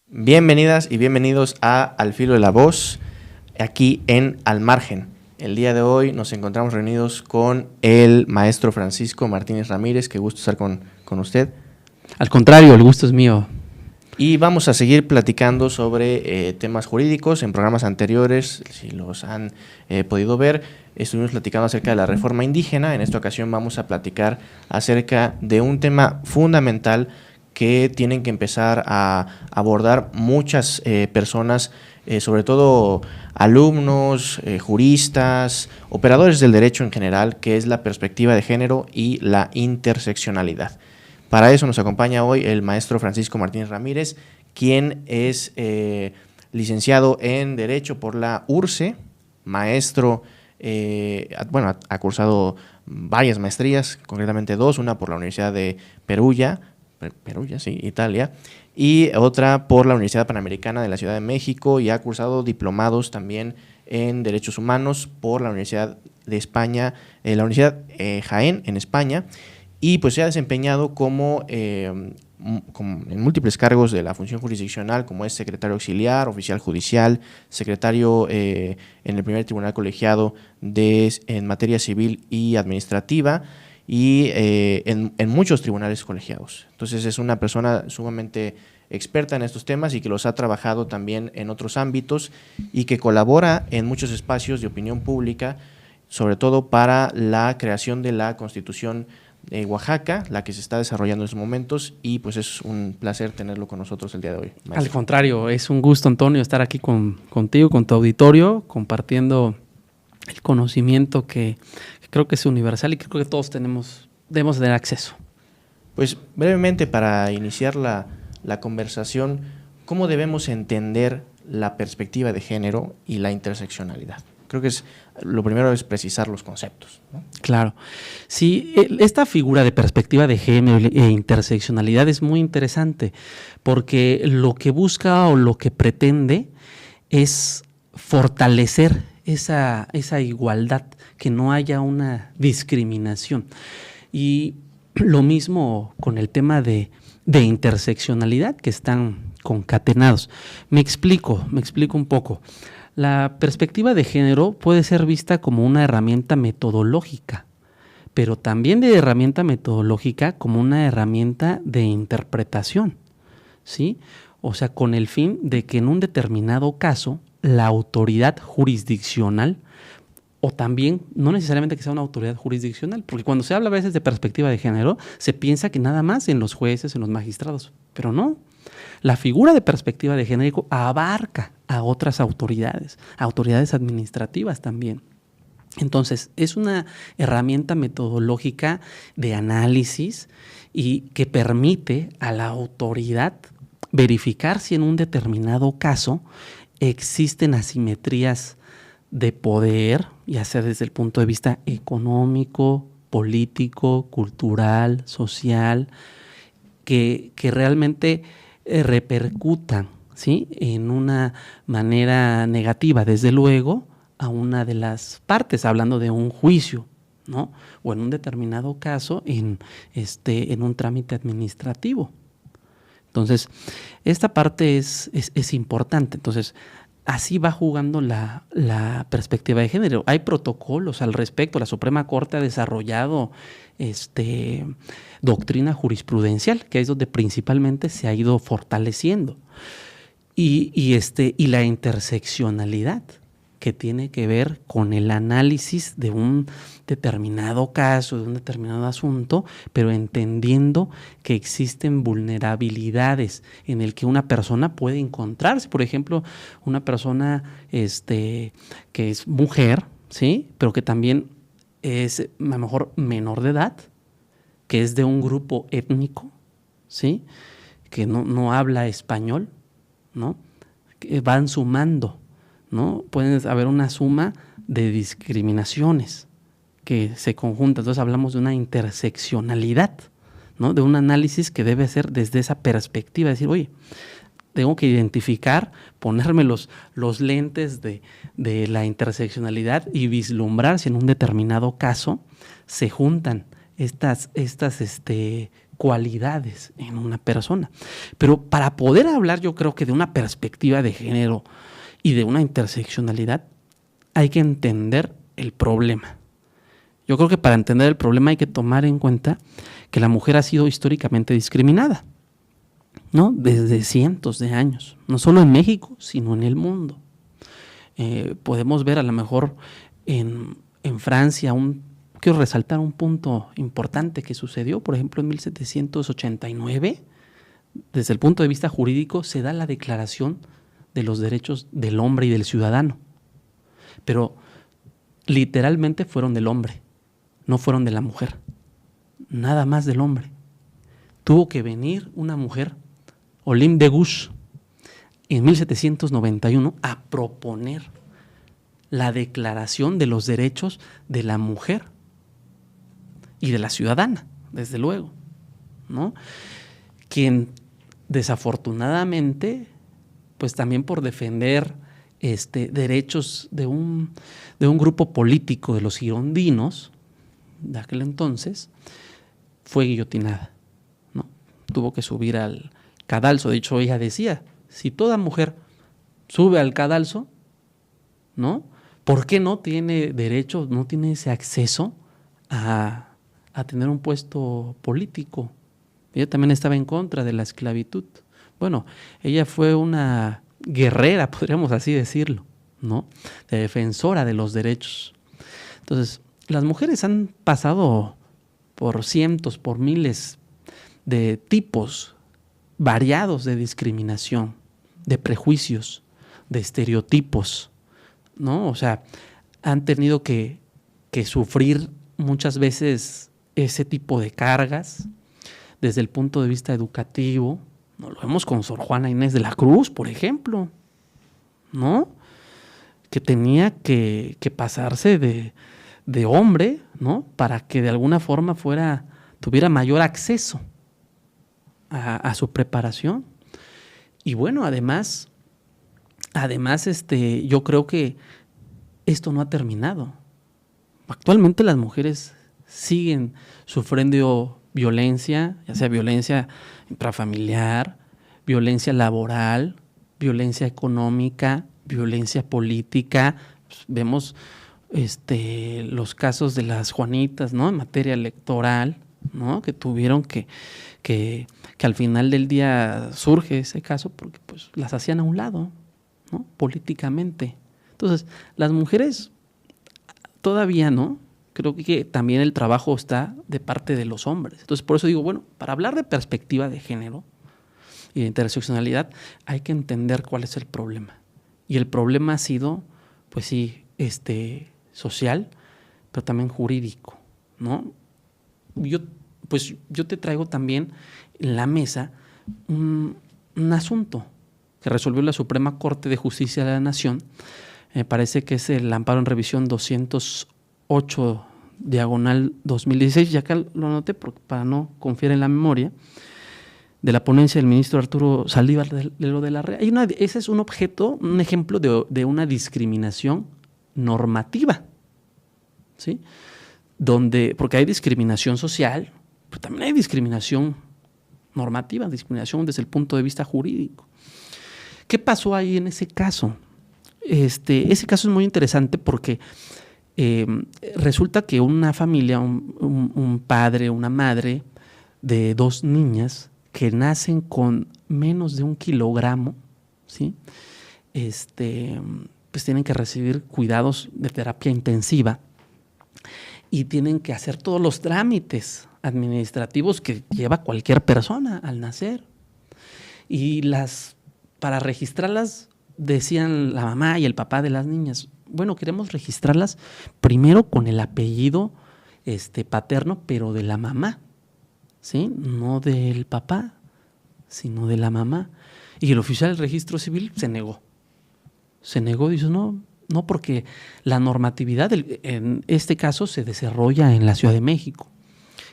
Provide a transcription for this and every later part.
Bienvenidas y bienvenidos a Al Filo de la Voz, aquí en Al Margen. El día de hoy nos encontramos reunidos con el maestro Francisco Martínez Ramírez. Qué gusto estar con usted. Al contrario, el gusto es mío. Y vamos a seguir platicando sobre temas jurídicos. En programas anteriores, si los han podido ver, estuvimos platicando acerca de la reforma indígena. En esta ocasión vamos a platicar acerca de un tema fundamental que tienen que empezar a abordar muchas personas, sobre todo alumnos, juristas, operadores del derecho en general, que es la perspectiva de género y la interseccionalidad. Para eso nos acompaña hoy el maestro Francisco Martínez Ramírez, quien es licenciado en Derecho por la URCE, maestro, ha cursado varias maestrías, concretamente dos, una por la Universidad de Perugia, sí, Italia, y otra por la Universidad Panamericana de la Ciudad de México, y ha cursado diplomados también en Derechos Humanos por la Universidad de España, la Universidad Jaén en España, y pues se ha desempeñado como en múltiples cargos de la función jurisdiccional, como es secretario auxiliar, oficial judicial, secretario en el primer tribunal colegiado en materia civil y administrativa, y en muchos tribunales colegiados. Entonces es una persona sumamente experta en estos temas y que los ha trabajado también en otros ámbitos y que colabora en muchos espacios de opinión pública, sobre todo para la creación de la Constitución de Oaxaca, la que se está desarrollando en estos momentos, y pues es un placer tenerlo con nosotros el día de hoy, maestro. Al contrario, es un gusto, Antonio, estar aquí contigo, con tu auditorio, compartiendo el conocimiento que creo que es universal y que creo que todos debemos tener acceso. Pues brevemente, para iniciar la conversación, ¿cómo debemos entender la perspectiva de género y la interseccionalidad? Creo que lo primero es precisar los conceptos, ¿no? Claro. Sí, esta figura de perspectiva de género e interseccionalidad es muy interesante porque lo que busca o lo que pretende es fortalecer esa igualdad, que no haya una discriminación. Y lo mismo con el tema de interseccionalidad, que están concatenados. Me explico un poco. La perspectiva de género puede ser vista como una herramienta metodológica, pero también de herramienta metodológica como una herramienta de interpretación, ¿sí? O sea, con el fin de que en un determinado caso la autoridad jurisdiccional, o también, no necesariamente que sea una autoridad jurisdiccional, porque cuando se habla a veces de perspectiva de género, se piensa que nada más en los jueces, en los magistrados, pero no. La figura de perspectiva de género abarca a otras autoridades administrativas también. Entonces, es una herramienta metodológica de análisis y que permite a la autoridad verificar si en un determinado caso existen asimetrías de poder, ya sea desde el punto de vista económico, político, cultural, social, que realmente repercutan, ¿sí?, en una manera negativa, desde luego, a una de las partes, hablando de un juicio, ¿no? O en un determinado caso, en un trámite administrativo. Entonces, esta parte es importante. Entonces, así va jugando la perspectiva de género. Hay protocolos al respecto. La Suprema Corte ha desarrollado doctrina jurisprudencial, que es donde principalmente se ha ido fortaleciendo. Y la interseccionalidad, que tiene que ver con el análisis de un determinado caso, de un determinado asunto, pero entendiendo que existen vulnerabilidades en el que una persona puede encontrarse. Por ejemplo, una persona que es mujer, ¿sí?, pero que también es a lo mejor menor de edad, que es de un grupo étnico, ¿sí?, que no habla español, ¿no?, que van sumando, ¿no? Puede haber una suma de discriminaciones que se conjuntan. Entonces hablamos de una interseccionalidad, ¿no?, de un análisis que debe ser desde esa perspectiva, decir, oye, Tengo que identificar, ponerme los lentes de la interseccionalidad y vislumbrar si en un determinado caso se juntan estas cualidades en una persona. Pero para poder hablar, yo creo que de una perspectiva de género y de una interseccionalidad, hay que entender el problema. Yo creo que para entender el problema hay que tomar en cuenta que la mujer ha sido históricamente discriminada, ¿no? Desde cientos de años, no solo en México, sino en el mundo. Podemos ver a lo mejor en Francia, quiero resaltar un punto importante que sucedió, por ejemplo, en 1789, desde el punto de vista jurídico, se da la Declaración de los Derechos del Hombre y del Ciudadano, pero literalmente fueron del hombre, no fueron de la mujer, nada más del hombre. Tuvo que venir una mujer, Olympe de Gouges, en 1791 a proponer la Declaración de los Derechos de la Mujer y de la ciudadana, desde luego, ¿no? Quien desafortunadamente, pues también por defender derechos de un grupo político de los girondinos de aquel entonces, fue guillotinada, ¿no? Tuvo que subir al cadalso. De hecho, ella decía, si toda mujer sube al cadalso, ¿no? ¿Por qué no tiene derecho, no tiene ese acceso a tener un puesto político? Ella también estaba en contra de la esclavitud. Bueno, ella fue una guerrera, podríamos así decirlo, ¿no? De defensora de los derechos. Entonces, las mujeres han pasado por cientos, por miles de tipos variados de discriminación, de prejuicios, de estereotipos, ¿no? O sea, han tenido que sufrir muchas veces ese tipo de cargas desde el punto de vista educativo. ¿No? Lo vemos con Sor Juana Inés de la Cruz, por ejemplo, ¿no? Que tenía que pasarse de hombre, ¿no? Para que de alguna forma tuviera mayor acceso a su preparación. Y bueno, además, yo creo que esto no ha terminado. Actualmente las mujeres siguen sufriendo violencia, ya sea violencia intrafamiliar, violencia laboral, violencia económica, violencia política. Pues vemos los casos de las Juanitas, ¿no? En materia electoral, ¿no? Que tuvieron que al final del día surge ese caso porque pues las hacían a un lado, ¿no? Políticamente. Entonces, las mujeres todavía, ¿no? Creo que también el trabajo está de parte de los hombres. Entonces, por eso digo, bueno, para hablar de perspectiva de género y de interseccionalidad, hay que entender cuál es el problema. Y el problema ha sido, pues sí, social, pero también jurídico, ¿no? Yo te traigo también en la mesa un asunto que resolvió la Suprema Corte de Justicia de la Nación. Me parece que es el amparo en revisión 208/2016, ya acá lo anoté para no confiar en la memoria, de la ponencia del ministro Arturo Saldívar de lo de la REA. Ese es un ejemplo de una discriminación normativa, ¿sí? Porque hay discriminación social, pero también hay discriminación normativa, discriminación desde el punto de vista jurídico. ¿Qué pasó ahí en ese caso? Ese caso es muy interesante porque resulta que una familia, un padre, una madre de 2 niñas que nacen con menos de 1 kilogramo, ¿sí? Pues tienen que recibir cuidados de terapia intensiva y tienen que hacer todos los trámites administrativos que lleva cualquier persona al nacer. Y para registrarlas, decían la mamá y el papá de las niñas, bueno, queremos registrarlas primero con el apellido paterno, pero de la mamá, ¿sí? No del papá, sino de la mamá. Y el oficial del registro civil se negó. Dice, no, porque la normatividad en este caso se desarrolla en la Ciudad de México.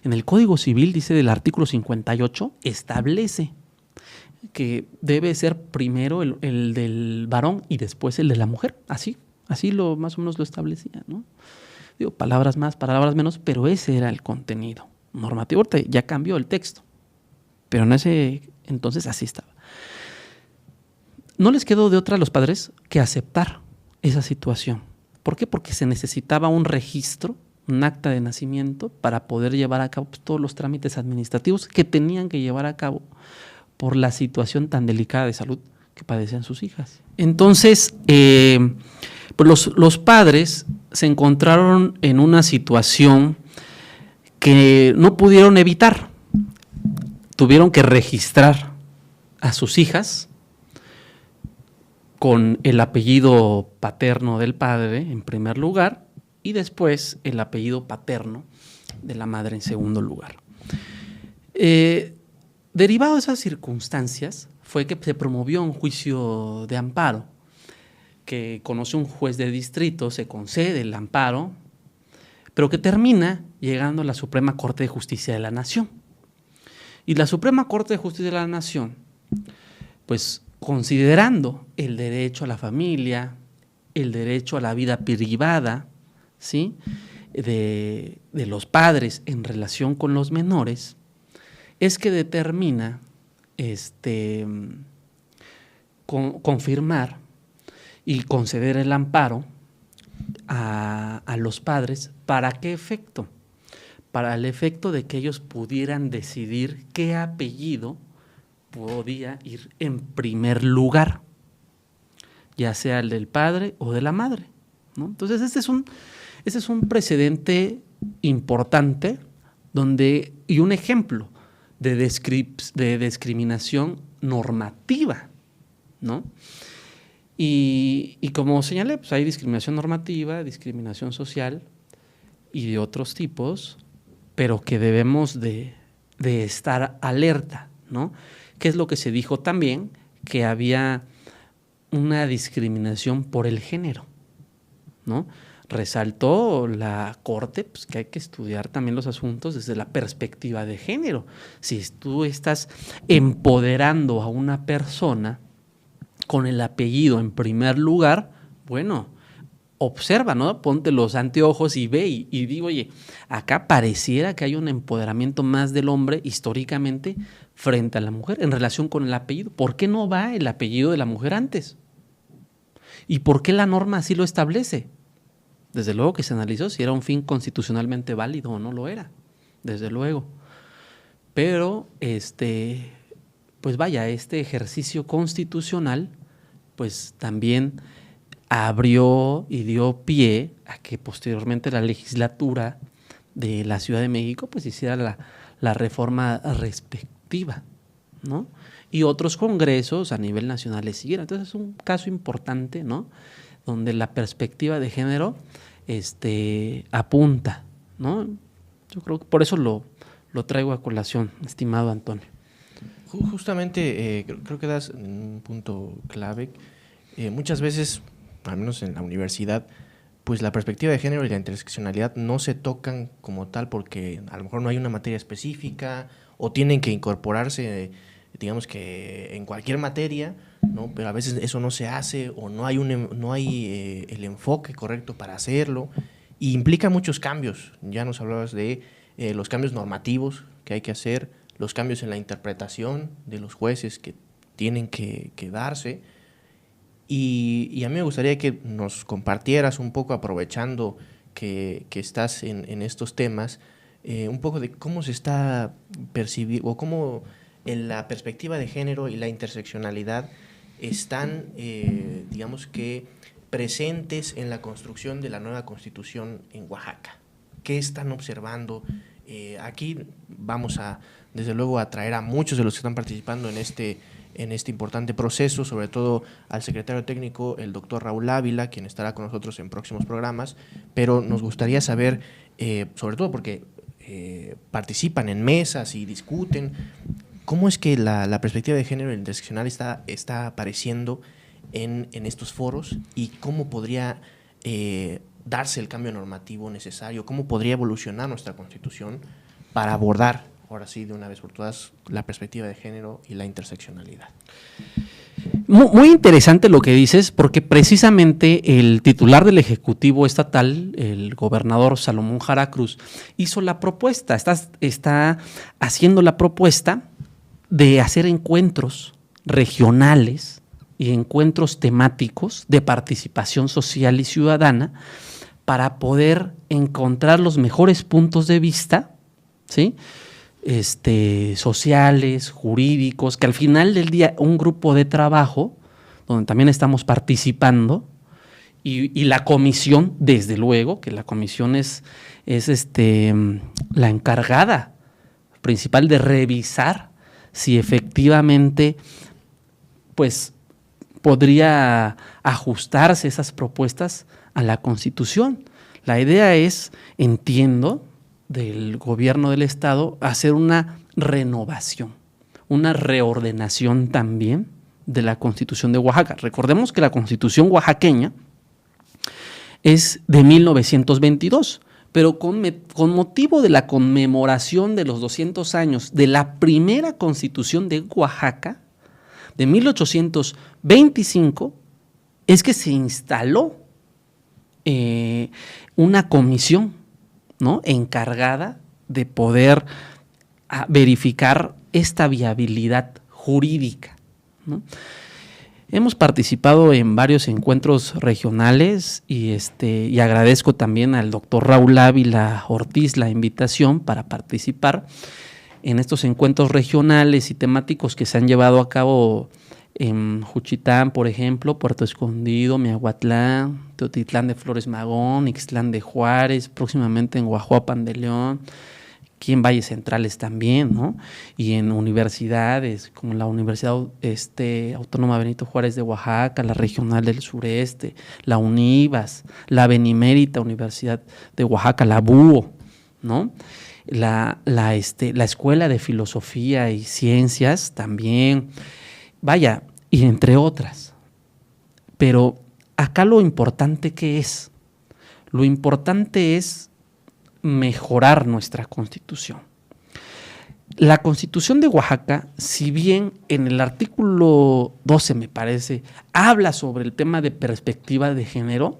En el Código Civil, dice del artículo 58, establece que debe ser primero el del varón y después el de la mujer. Así más o menos lo establecía, ¿no? Digo, palabras más, palabras menos, pero ese era el contenido normativo. Ahorita ya cambió el texto, pero en ese entonces así estaba. No les quedó de otra a los padres que aceptar esa situación. ¿Por qué? Porque se necesitaba un registro, un acta de nacimiento para poder llevar a cabo todos los trámites administrativos que tenían que llevar a cabo por la situación tan delicada de salud que padecían sus hijas. Entonces, pues los padres se encontraron en una situación que no pudieron evitar. Tuvieron que registrar a sus hijas con el apellido paterno del padre en primer lugar y después el apellido paterno de la madre en segundo lugar. Derivado de esas circunstancias fue que se promovió un juicio de amparo que conoce un juez de distrito, se concede el amparo, pero que termina llegando a la Suprema Corte de Justicia de la Nación. Y la Suprema Corte de Justicia de la Nación, pues considerando el derecho a la familia, el derecho a la vida privada, ¿sí?, de los padres en relación con los menores, es que determina confirmar y conceder el amparo a los padres. ¿Para qué efecto? Para el efecto de que ellos pudieran decidir qué apellido podía ir en primer lugar, ya sea el del padre o de la madre, ¿no? Entonces, este es un precedente importante y un ejemplo de discriminación normativa, ¿no? Y como señalé, pues hay discriminación normativa, discriminación social y de otros tipos, pero que debemos de estar alerta, ¿no? ¿Qué es lo que se dijo también? Que había una discriminación por el género, ¿no? Resaltó la Corte, pues, que hay que estudiar también los asuntos desde la perspectiva de género. Si tú estás empoderando a una persona con el apellido en primer lugar, bueno, observa, ¿no? Ponte los anteojos y ve y digo, oye, acá pareciera que hay un empoderamiento más del hombre históricamente frente a la mujer en relación con el apellido. ¿Por qué no va el apellido de la mujer antes? ¿Y por qué la norma así lo establece? Desde luego que se analizó si era un fin constitucionalmente válido o no lo era, desde luego. Pero, pues vaya, este ejercicio constitucional, pues también abrió y dio pie a que posteriormente la legislatura de la Ciudad de México pues hiciera la reforma respectiva, ¿no? Y otros congresos a nivel nacional le siguieron. Entonces es un caso importante, ¿no?, donde la perspectiva de género apunta, ¿no? Yo creo que por eso lo traigo a colación, estimado Antonio. Justamente creo que das un punto clave. Muchas veces, al menos en la universidad, pues la perspectiva de género y la interseccionalidad no se tocan como tal porque a lo mejor no hay una materia específica o tienen que incorporarse, digamos que en cualquier materia, ¿no? Pero a veces eso no se hace o no hay el enfoque correcto para hacerlo y implica muchos cambios. Ya nos hablabas de los cambios normativos que hay que hacer, los cambios en la interpretación de los jueces que tienen que darse. Y a mí me gustaría que nos compartieras un poco, aprovechando que estás en estos temas, un poco de cómo se está percibiendo o cómo en la perspectiva de género y la interseccionalidad están, digamos que, presentes en la construcción de la nueva Constitución en Oaxaca. ¿Qué están observando? Aquí vamos desde luego, a traer a muchos de los que están participando en este importante proceso, sobre todo al secretario técnico, el doctor Raúl Ávila, quien estará con nosotros en próximos programas, pero nos gustaría saber, sobre todo porque participan en mesas y discuten, ¿cómo es que la perspectiva de género interseccional está apareciendo en estos foros y cómo podría darse el cambio normativo necesario, cómo podría evolucionar nuestra Constitución para abordar ahora sí, de una vez por todas, la perspectiva de género y la interseccionalidad. Muy interesante lo que dices, porque precisamente el titular del Ejecutivo Estatal, el gobernador Salomón Jara Cruz, hizo la propuesta, está haciendo la propuesta de hacer encuentros regionales y encuentros temáticos de participación social y ciudadana para poder encontrar los mejores puntos de vista, ¿sí?, sociales, jurídicos, que al final del día un grupo de trabajo, donde también estamos participando, y la comisión, desde luego, que la comisión es la encargada principal de revisar si efectivamente pues podría ajustarse esas propuestas a la Constitución. La idea es, entiendo, del gobierno del Estado, hacer una renovación, una reordenación también de la Constitución de Oaxaca. Recordemos que la Constitución oaxaqueña es de 1922, pero con motivo de la conmemoración de los 200 años de la primera Constitución de Oaxaca, de 1825, es que se instaló una comisión, ¿no?, encargada de poder verificar esta viabilidad jurídica, ¿no? Hemos participado en varios encuentros regionales y agradezco también al doctor Raúl Ávila Ortiz la invitación para participar en estos encuentros regionales y temáticos que se han llevado a cabo en Juchitán, por ejemplo, Puerto Escondido, Miahuatlán, Teotitlán de Flores Magón, Ixtlán de Juárez, próximamente en Guajuapan de León, aquí en Valles Centrales también, ¿no? Y en universidades como la Universidad Autónoma Benito Juárez de Oaxaca, la Regional del Sureste, la UNIVAS, la Benemérita Universidad de Oaxaca, la BUO, ¿no? La Escuela de Filosofía y Ciencias también, vaya, y entre otras. Pero acá lo importante ¿qué es? Lo importante es mejorar nuestra Constitución. La Constitución de Oaxaca, si bien en el artículo 12, me parece, habla sobre el tema de perspectiva de género,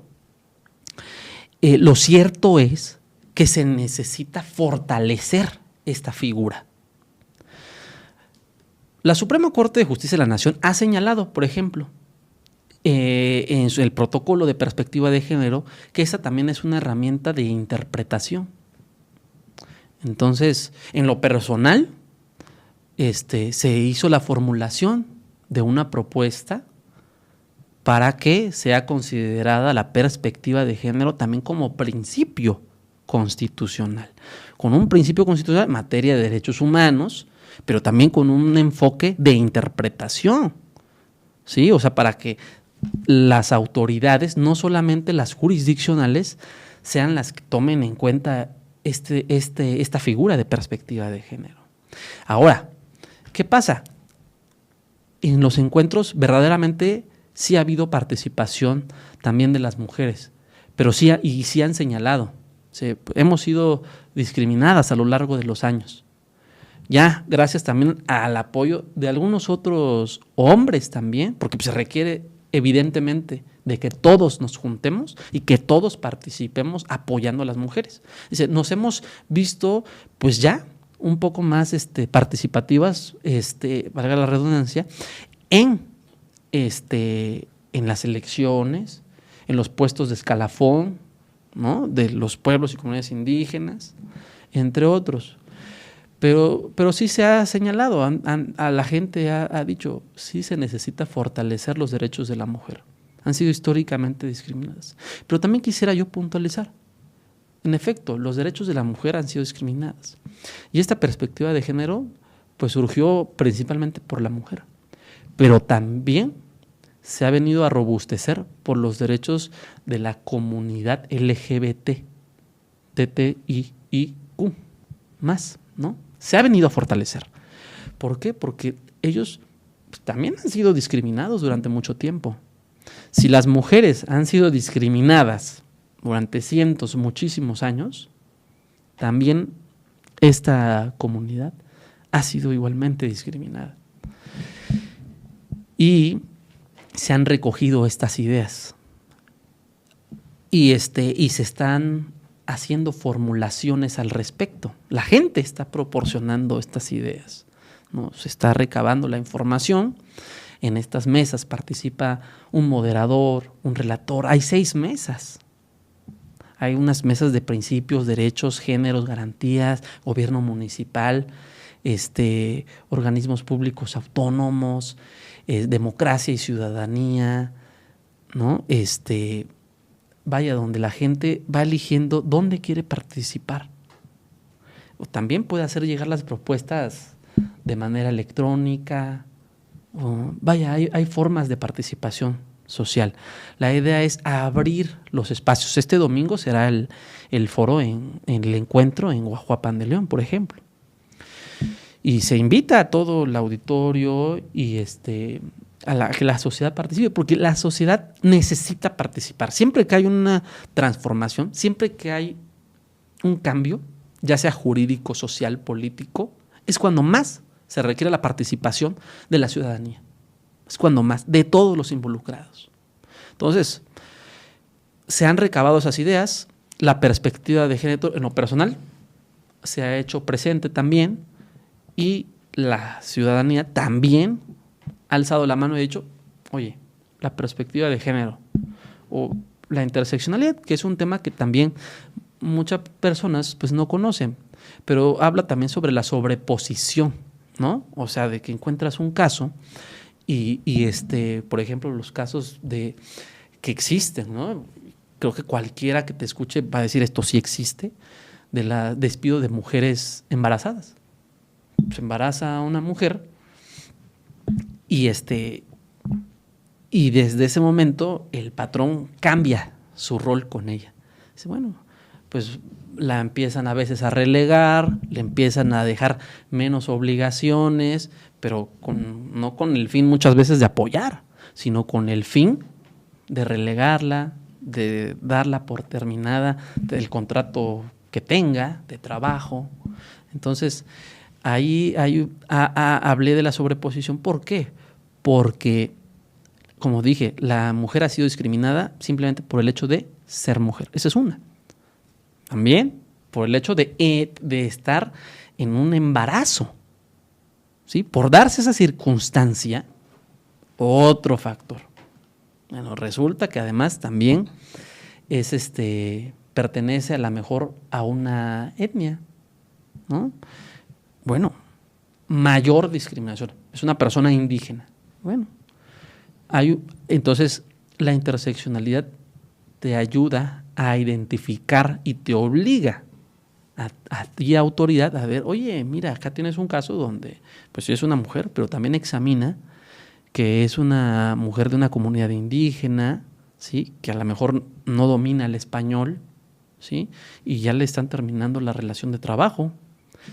lo cierto es que se necesita fortalecer esta figura. La Suprema Corte de Justicia de la Nación ha señalado, por ejemplo, en el protocolo de perspectiva de género, que esa también es una herramienta de interpretación. Entonces, en lo personal, se hizo la formulación de una propuesta para que sea considerada la perspectiva de género también como principio constitucional, con un principio constitucional en materia de derechos humanos, pero también con un enfoque de interpretación, ¿sí? O sea, para que las autoridades, no solamente las jurisdiccionales, sean las que tomen en cuenta esta figura de perspectiva de género. Ahora, ¿qué pasa? En los encuentros verdaderamente sí ha habido participación también de las mujeres, pero sí han señalado, hemos sido discriminadas a lo largo de los años. Ya, gracias también al apoyo de algunos otros hombres también, porque se requiere evidentemente de que todos nos juntemos y que todos participemos apoyando a las mujeres. Dice, nos hemos visto pues ya un poco más participativas, valga la redundancia, en las elecciones, en los puestos de escalafón, ¿no?, de los pueblos y comunidades indígenas, entre otros. Pero sí se ha señalado, a la gente ha dicho, sí se necesita fortalecer los derechos de la mujer. Han sido históricamente discriminadas. Pero también quisiera yo puntualizar, en efecto, los derechos de la mujer han sido discriminadas. Y esta perspectiva de género pues surgió principalmente por la mujer. Pero también se ha venido a robustecer por los derechos de la comunidad LGBT, TTIQ+, ¿no? Se ha venido a fortalecer. ¿Por qué? Porque ellos también han sido discriminados durante mucho tiempo. Si las mujeres han sido discriminadas durante muchísimos años, también esta comunidad ha sido igualmente discriminada. Y se han recogido estas ideas y se están haciendo formulaciones al respecto. La gente está proporcionando estas ideas, ¿no? Se está recabando la información. En estas mesas participa un moderador, un relator. Hay 6 mesas. Hay unas mesas de principios, derechos, géneros, garantías, gobierno municipal, organismos públicos autónomos, democracia y ciudadanía, ¿no? Vaya, donde la gente va eligiendo dónde quiere participar. O también puede hacer llegar las propuestas de manera electrónica. Vaya, hay formas de participación social. La idea es abrir los espacios. Este domingo será el foro en el encuentro en Guajuapan de León, por ejemplo. Y se invita a todo el auditorio y a que la sociedad participe, porque la sociedad necesita participar. Siempre que hay una transformación, siempre que hay un cambio, ya sea jurídico, social, político, es cuando más se requiere la participación de la ciudadanía. Es cuando más, de todos los involucrados. Entonces, se han recabado esas ideas, la perspectiva de género en lo personal se ha hecho presente también, y la ciudadanía también ha alzado la mano y ha dicho, oye, la perspectiva de género o la interseccionalidad, que es un tema que también muchas personas pues no conocen, pero habla también sobre la sobreposición, ¿no? O sea, de que encuentras un caso y por ejemplo, los casos que existen, ¿no? Creo que cualquiera que te escuche va a decir esto sí existe, de despido de mujeres embarazadas. Se embaraza a una mujer y desde ese momento el patrón cambia su rol con ella. Dice, bueno, pues la empiezan a veces a relegar, le empiezan a dejar menos obligaciones, pero no con el fin muchas veces de apoyar, sino con el fin de relegarla, de darla por terminada del contrato que tenga de trabajo. Entonces, ahí hablé de la sobreposición. ¿Por qué? Porque, como dije, la mujer ha sido discriminada simplemente por el hecho de ser mujer. Esa es una. También por el hecho de estar en un embarazo, ¿sí? Por darse esa circunstancia, otro factor. Bueno, resulta que además también pertenece a lo mejor a una etnia, ¿no? Bueno, mayor discriminación. Es una persona indígena. Bueno, entonces la interseccionalidad te ayuda a identificar y te obliga a ti, autoridad, a ver, oye, mira, acá tienes un caso donde, pues sí es una mujer, pero también examina que es una mujer de una comunidad indígena, ¿sí? Que a lo mejor no domina el español, ¿sí? Y ya le están terminando la relación de trabajo.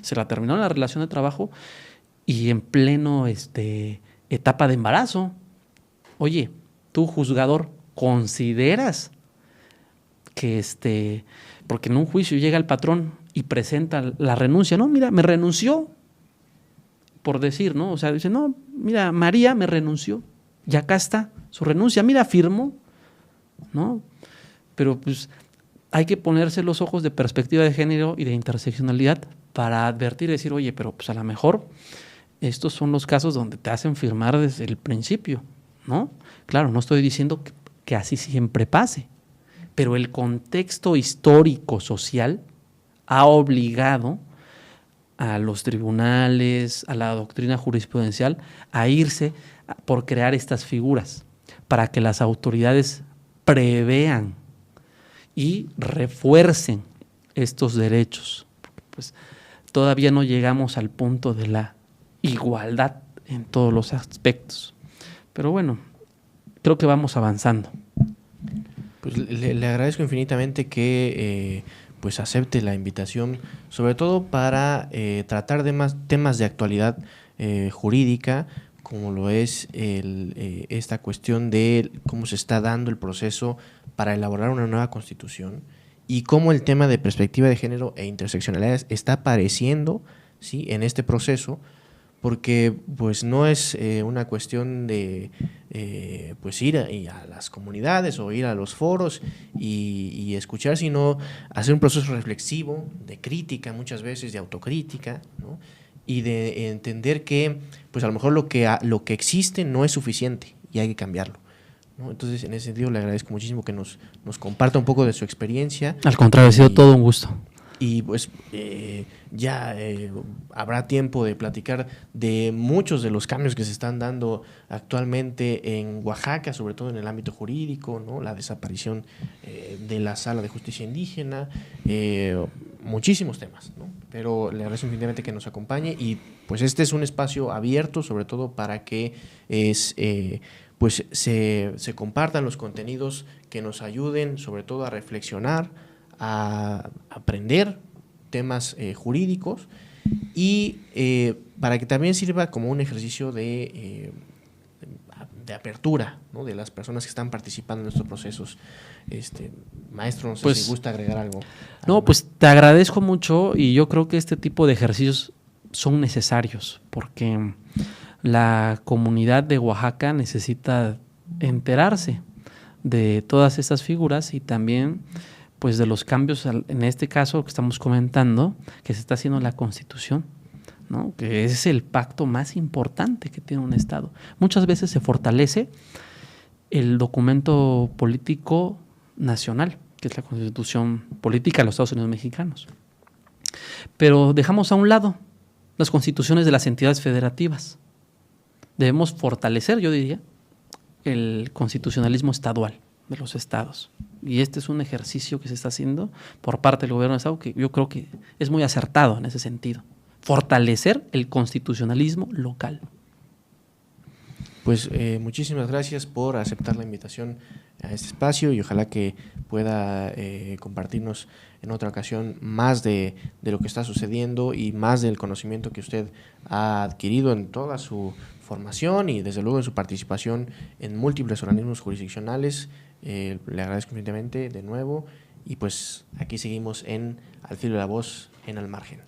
Se la terminó la relación de trabajo y en pleno etapa de embarazo. Oye, tú, juzgador, ¿consideras que porque en un juicio llega el patrón y presenta la renuncia? No, mira, me renunció, por decir, ¿no? O sea, dice, no, mira, María me renunció y acá está su renuncia, mira, firmó, ¿no? Pero pues hay que ponerse los ojos de perspectiva de género y de interseccionalidad para advertir y decir, oye, pero pues a lo mejor estos son los casos donde te hacen firmar desde el principio, ¿no? Claro, no estoy diciendo que así siempre pase, pero el contexto histórico social ha obligado a los tribunales, a la doctrina jurisprudencial, a irse por crear estas figuras para que las autoridades prevean y refuercen estos derechos. Pues todavía no llegamos al punto de la igualdad en todos los aspectos. Pero bueno, creo que vamos avanzando. Pues le agradezco infinitamente que pues acepte la invitación, sobre todo para tratar de más temas de actualidad jurídica, como lo es esta cuestión de cómo se está dando el proceso para elaborar una nueva constitución y cómo el tema de perspectiva de género e interseccionalidad está apareciendo, ¿sí?, en este proceso, porque pues no es una cuestión de pues ir a las comunidades o ir a los foros y escuchar, sino hacer un proceso reflexivo, de crítica muchas veces, de autocrítica, ¿no?, y de entender que pues a lo mejor lo que existe no es suficiente y hay que cambiarlo, ¿no? Entonces, en ese sentido, le agradezco muchísimo que nos comparta un poco de su experiencia. Al contrario, ha sido todo un gusto. Y pues ya habrá tiempo de platicar de muchos de los cambios que se están dando actualmente en Oaxaca, sobre todo en el ámbito jurídico, ¿no?, la desaparición de la Sala de Justicia Indígena, muchísimos temas, ¿no? Pero le agradezco infinitamente que nos acompañe y pues este es un espacio abierto, sobre todo para que pues se compartan los contenidos que nos ayuden sobre todo a reflexionar, a aprender temas jurídicos y para que también sirva como un ejercicio de apertura, ¿no?, de las personas que están participando en estos procesos. Maestro, no sé si gusta agregar algo. No, pues te agradezco mucho y yo creo que este tipo de ejercicios son necesarios porque la comunidad de Oaxaca necesita enterarse de todas estas figuras y también pues de los cambios, en este caso que estamos comentando, que se está haciendo en la Constitución, ¿no?, que es el pacto más importante que tiene un Estado. Muchas veces se fortalece el documento político nacional, que es la Constitución Política de los Estados Unidos Mexicanos. Pero dejamos a un lado las constituciones de las entidades federativas. Debemos fortalecer, yo diría, el constitucionalismo estadual de los estados. Y este es un ejercicio que se está haciendo por parte del gobierno del estado que yo creo que es muy acertado en ese sentido. Fortalecer el constitucionalismo local. Pues muchísimas gracias por aceptar la invitación a este espacio y ojalá que pueda compartirnos en otra ocasión más de lo que está sucediendo y más del conocimiento que usted ha adquirido en toda su formación y desde luego en su participación en múltiples organismos jurisdiccionales. Le agradezco infinitamente de nuevo y pues aquí seguimos en Al Filo de la Voz, en Al Margen.